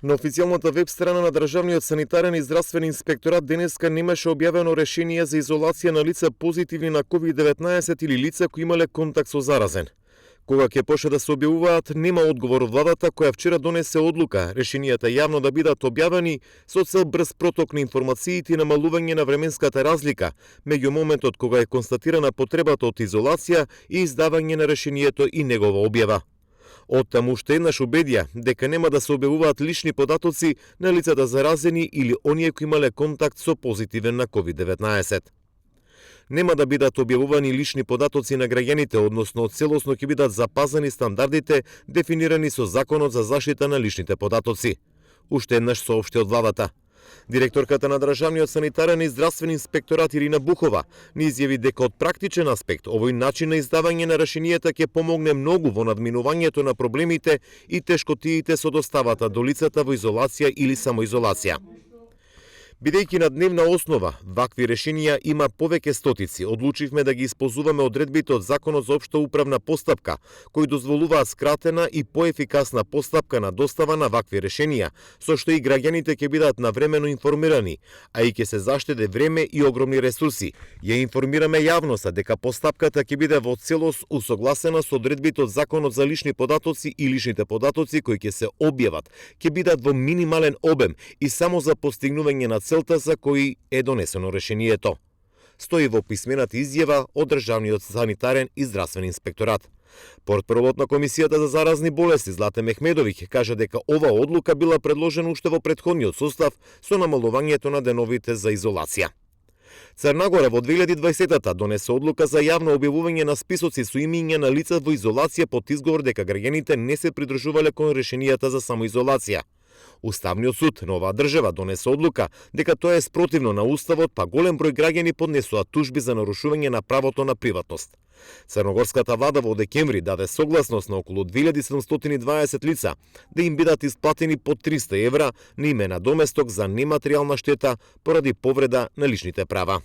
На официјалната веб страна на Државниот санитарен и здравствен инспекторат денеска немаше објавено решение за изолација на лица позитивни на COVID-19 или лица кои имале контакт со заразен. Кога ќе почне да се објавуваат, нема одговор од владата која вчера донесе одлука решенијата јавно да бидат објавени со цел брз проток на информациите и намалување на временската разлика меѓу моментот кога е констатирана потребата од изолација и издавање на решението и негова објава. Оттаму уште еднаш убедија дека нема да се објавуваат лични податоци на лицата заразени или оние кои имале контакт со позитивен на COVID-19. Нема да бидат објавувани лични податоци на граѓаните, односно целосно ќе бидат запазени стандардите дефинирани со Законот за заштита на личните податоци. Уште еднаш соопшти од владата. Директорката на Државниот санитарен и здравствен инспекторат Ирина Бухова ни изјави дека од практичен аспект овој начин на издавање на решенијата ќе помогне многу во надминувањето на проблемите и тешкотиите со доставата до лицата во изолација или самоизолација. Бидејќи на дневна основа вакви решенија има повеќе стотици, одлучивме да ги исползуваме одредбите од Законот за општа управна постапка, кои дозволуваат скратена и поефикасна постапка на достава на вакви решенија, со што и граѓаните ќе бидат навремено информирани, а и ќе се заштеде време и огромни ресурси. Ја информираме јавноста дека постапката ќе биде во целост усогласена со одредбите од Законот за лични податоци и личните податоци кои ќе се објават, ќе бидат во минимален обем и само за постигнување на целта за кои е донесено решението. Стои во писмената изјава од Државниот санитарен и здравствен инспекторат. Портпаролот на Комисијата за заразни болести Злате Мехмедовиќ кажа дека ова одлука била предложена уште во претходниот состав со намалувањето на деновите за изолација. Црна Гора во 2020-та донесе одлука за јавно објавување на списоци со имиња на лица во изолација под изговор дека граѓаните не се придржувале кон решенијата за самоизолација. Уставниот суд на оваа држава донесе одлука дека тоа е спротивно на уставот, па голем број граѓани поднесоа тужби за нарушување на правото на приватност. Црногорската влада во декември даде согласност на околу 2720 лица да им бидат исплатени по 300 евра на име надоместок за нематеријална штета поради повреда на личните права.